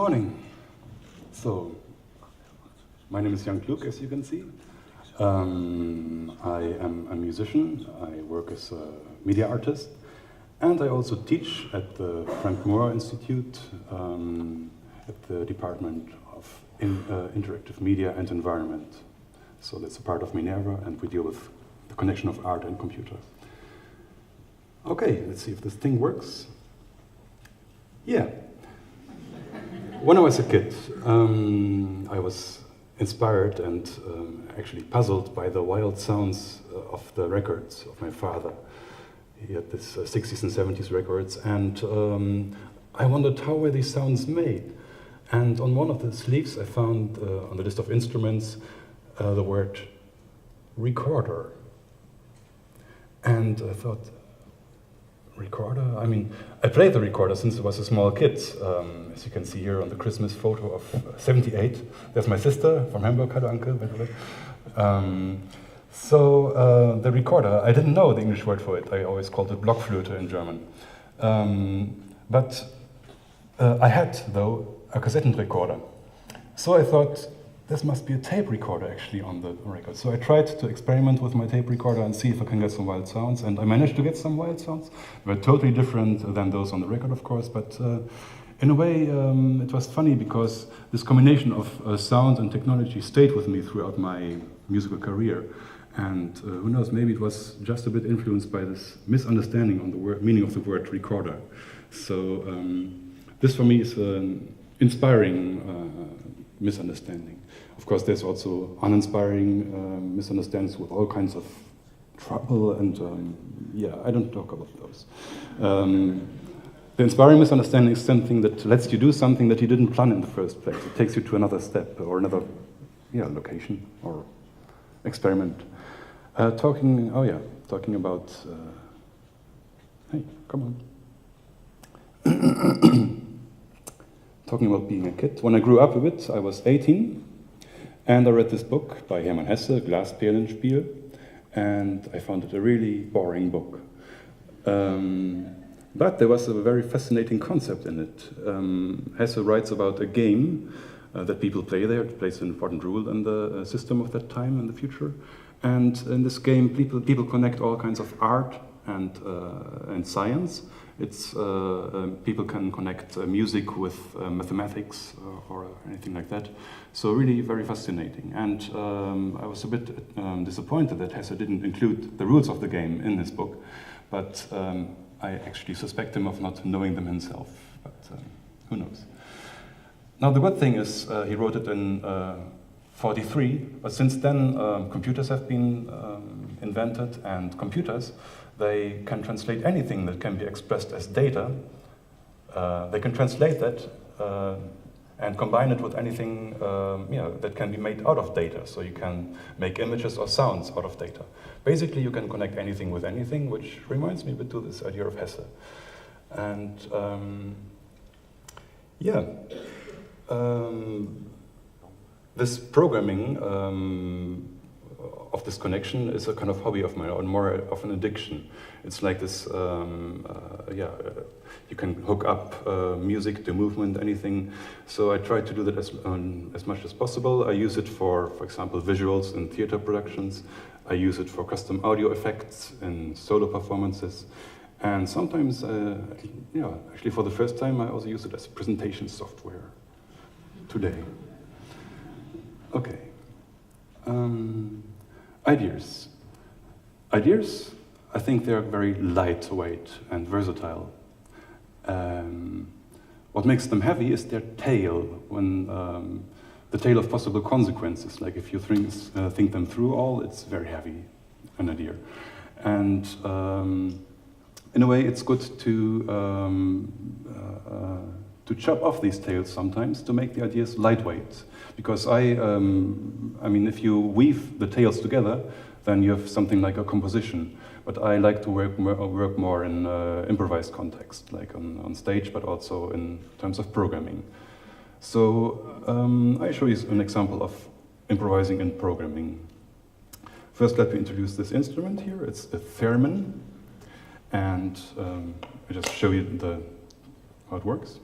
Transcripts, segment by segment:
morning. So, my name is Klug, as you can see. I am a musician. I work as a media artist. And I also teach at the Frank Moore Institute at the Department of Interactive Media and Environment. So that's a part of Minerva, and we deal with the connection of art and computer. Okay, let's see if this thing works. Yeah. When I was a kid, I was inspired and actually puzzled by the wild sounds of the records of my father. He had this 60s and 70s records, and I wondered how were these sounds made. And on one of the sleeves I found on the list of instruments the word recorder. And I thought, recorder? I mean, I played the recorder since I was a small kid. As you can see here on the Christmas photo of '78. There's my sister from Hamburg, hello uncle, by the way. So the recorder, I didn't know the English word for it. I always called it Blockflöte in German. But I had, though, a Kassettenrekorder. So I thought, this must be a tape recorder actually on the record. So I tried to experiment with my tape recorder and see if I can get some wild sounds, and I managed to get some wild sounds. They were totally different than those on the record, of course, but in a way it was funny because this combination of sound and technology stayed with me throughout my musical career. And who knows, maybe it was just a bit influenced by this misunderstanding on the meaning of the word recorder. So this for me is an inspiring misunderstanding. Of course, there's also uninspiring misunderstandings with all kinds of trouble, and yeah, I don't talk about those. The inspiring misunderstanding is something that lets you do something that you didn't plan in the first place. It takes you to another step or another location or experiment. Talking about, hey, come on. Talking about being a kid. When I grew up a bit, I was 18, and I read this book by Hermann Hesse, Glasperlenspiel, and I found it a really boring book. But there was a very fascinating concept in it. Hesse writes about a game that people play there. It plays an important role in the system of that time in the future. And in this game, people connect all kinds of art and science. It's people can connect music with mathematics or anything like that. So really very fascinating. And I was a bit disappointed that Hesse didn't include the rules of the game in this book, but I actually suspect him of not knowing them himself. But who knows? Now the good thing is he wrote it in '43, but since then computers have been invented, and computers, they can translate anything that can be expressed as data. They can translate that and combine it with anything that can be made out of data. So you can make images or sounds out of data. Basically, you can connect anything with anything, which reminds me a bit to this idea of Hesse. And this programming of this connection is a kind of hobby of mine, or more of an addiction. It's like this, you can hook up music to movement, anything. So I try to do that as much as possible. I use it for example, visuals in theater productions. I use it for custom audio effects in solo performances. And sometimes, actually for the first time, I also use it as presentation software today. Okay. Ideas. Ideas, I think they're very lightweight and versatile. What makes them heavy is their tail, when the tail of possible consequences. Like if you think them through all, it's very heavy, an idea. And in a way, it's good to chop off these tails sometimes to make the ideas lightweight. Because I mean, if you weave the tails together, then you have something like a composition. But I like to work more in improvised context, like on stage, but also in terms of programming. So I show you an example of improvising in programming. First, let me introduce this instrument here. It's a theremin, and I just show you how it works.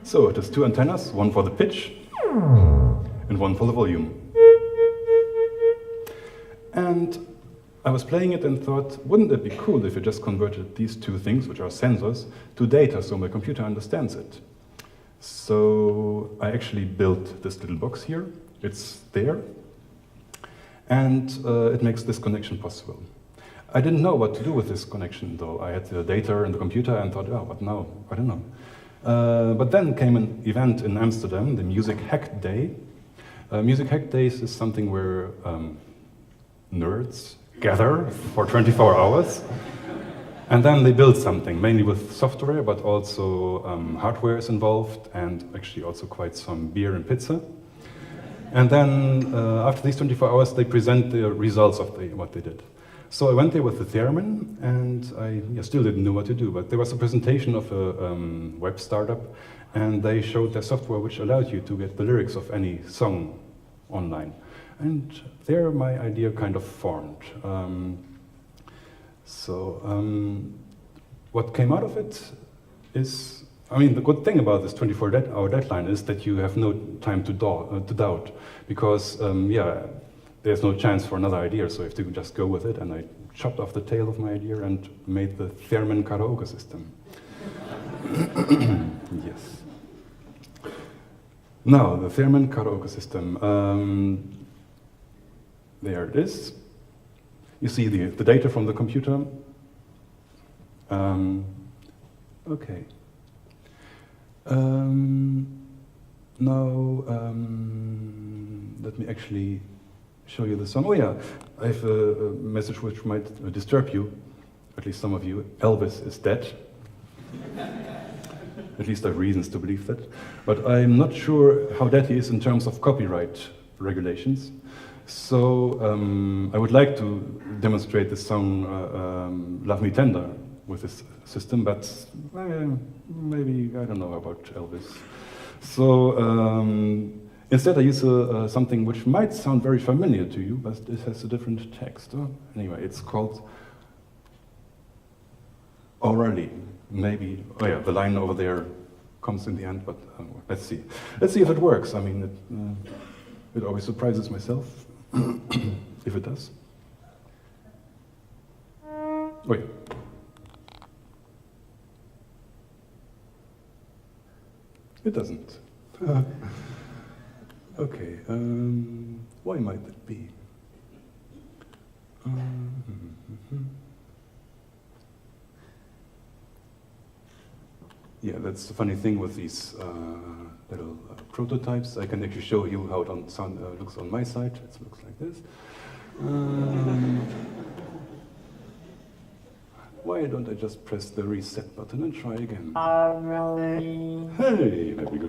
So it has two antennas, one for the pitch and one for the volume. And I was playing it and thought, wouldn't it be cool if you just converted these two things, which are sensors, to data so my computer understands it? So I actually built this little box here. It's there. And it makes this connection possible. I didn't know what to do with this connection, though. I had the data in the computer and thought, oh, what now? I don't know. But then came an event in Amsterdam, the Music Hack Day. Music Hack Days is something where nerds gather for 24 hours. And then they build something, mainly with software, but also hardware is involved, and actually also quite some beer and pizza. And then after these 24 hours, they present the results of what they did. So I went there with the theremin, and I still didn't know what to do, but there was a presentation of a web startup, and they showed their software which allowed you to get the lyrics of any song online. And there my idea kind of formed. What came out of it is, I mean, the good thing about this 24-hour deadline is that you have no time to doubt, because, there's no chance for another idea, so you have to just go with it, and I chopped off the tail of my idea and made the theremin karaoke system. Yes. Now, the theremin karaoke system. There it is. You see the data from the computer. Okay. Now, let me actually show you the song. Oh yeah, I have a message which might disturb you, at least some of you. Elvis is dead. At least I have reasons to believe that. But I'm not sure how dead he is in terms of copyright regulations. So I would like to demonstrate the song Love Me Tender with this system, but maybe I don't know about Elvis. So instead I use something which might sound very familiar to you, but it has a different text. Anyway, it's called Orally. Maybe, oh yeah, the line over there comes in the end, but let's see. Let's see if it works. I mean, it always surprises myself. If it does. Wait. It doesn't. Okay, why might that be? Yeah, that's the funny thing with these little prototypes. I can actually show you how it looks on my side. It looks like this. Why don't I just press the reset button and try again? Really? Hey, there we go.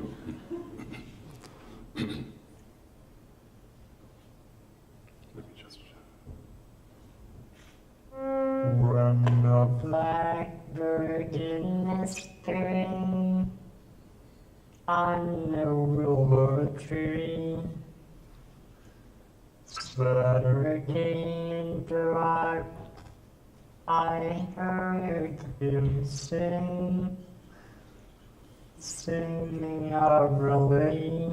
Let me just... Run a blackbird in the spring on the willow tree, Saturday in the rock, I heard him singing I really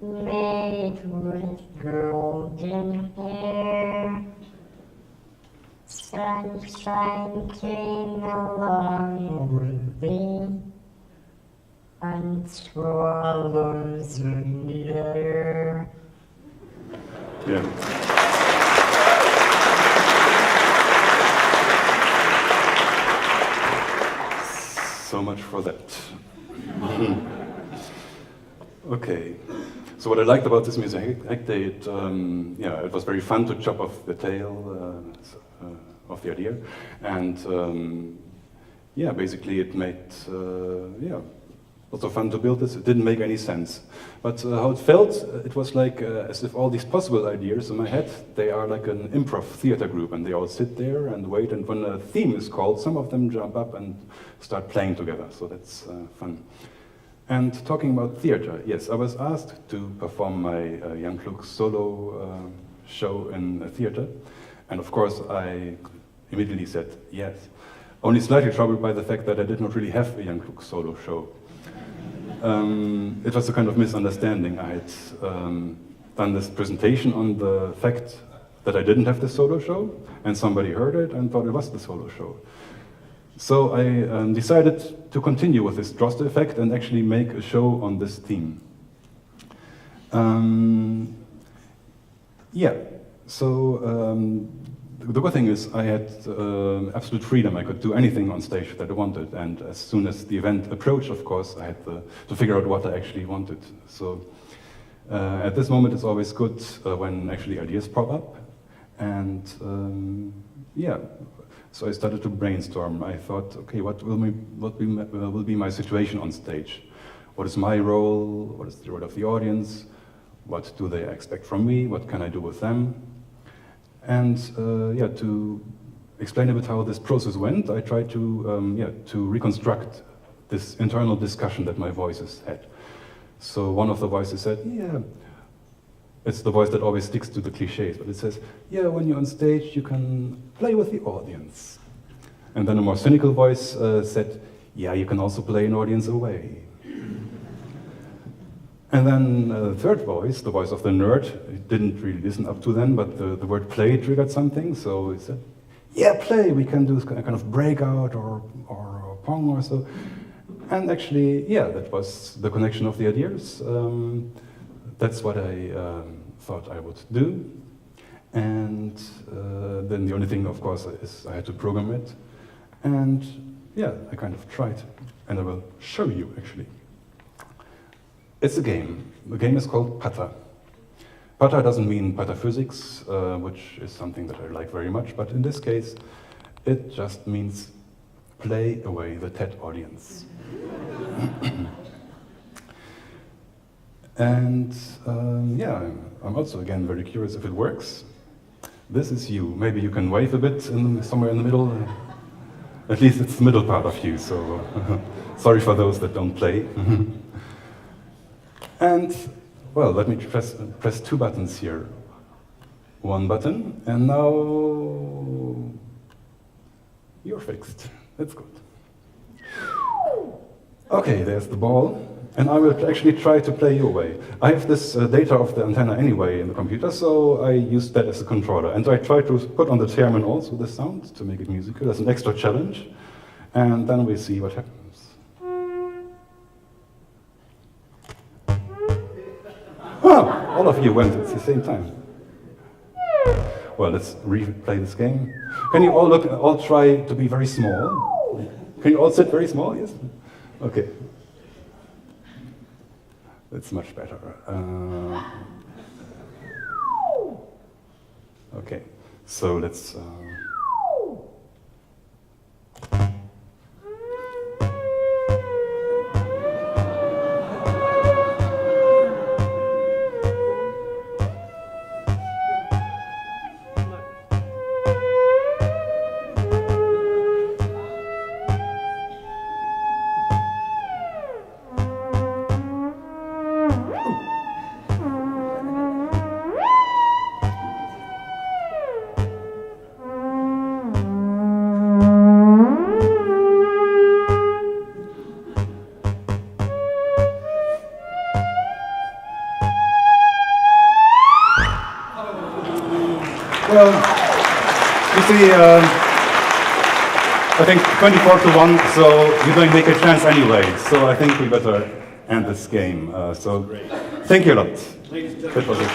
made with golden hair. Sunshine came along with me, and swallows in the air. Yeah. So much for that. Okay. So what I liked about this Music Hack Day, it was very fun to chop off the tail of the idea, and basically it made also fun to build this. It didn't make any sense, but how it felt, it was like as if all these possible ideas in my head, they are like an improv theater group, and they all sit there and wait, and when a theme is called, some of them jump up and start playing together, so that's fun. And talking about theater, yes, I was asked to perform my young Klug solo show in a theater, and of course I immediately said yes. Only slightly troubled by the fact that I did not really have a young Klug solo show. It was a kind of misunderstanding. I had done this presentation on the fact that I didn't have the solo show, and somebody heard it and thought it was the solo show. So I decided to continue with this Droste effect and actually make a show on this theme. The good thing is I had absolute freedom. I could do anything on stage that I wanted, and as soon as the event approached, of course, I had to figure out what I actually wanted. So at this moment, it's always good when actually ideas pop up, and so I started to brainstorm. I thought, okay, what will be my situation on stage? What is my role? What is the role of the audience? What do they expect from me? What can I do with them? And to explain a bit how this process went, I tried to reconstruct this internal discussion that my voices had. So one of the voices said, yeah, it's the voice that always sticks to the cliches, but it says, yeah, when you're on stage, you can play with the audience. And then a more cynical voice said, yeah, you can also play an audience away. And then the third voice, the voice of the nerd, didn't really listen up to then, but the word play triggered something, so he said, yeah, play, we can do a kind of breakout or pong or so. And actually, yeah, that was the connection of the ideas. That's what I thought I would do. And then the only thing, of course, is I had to program it. And yeah, I kind of tried. And I will show you, actually. It's a game. The game is called Patter. Patter doesn't mean pataphysics, which is something that I like very much, but in this case, it just means play away the TED audience. And I'm also, again, very curious if it works. This is you. Maybe you can wave a bit somewhere in the middle. At least it's the middle part of you, so sorry for those that don't play. And, well, let me press two buttons here. One button, and now you're fixed. That's good. Okay, there's the ball, and I will actually try to play your way. I have this data of the antenna anyway in the computer, so I used that as a controller. And I try to put on the theremin also the sound to make it musical as an extra challenge, and then we see what happens. Oh, all of you went at the same time. Well, let's replay this game. Can you all try to be very small? Can you all sit very small? Yes? Okay. That's much better. Okay, so let's... Well, you see, I think 24-1, so you don't make a chance anyway. So I think we better end this game. Thank you a lot. That was it.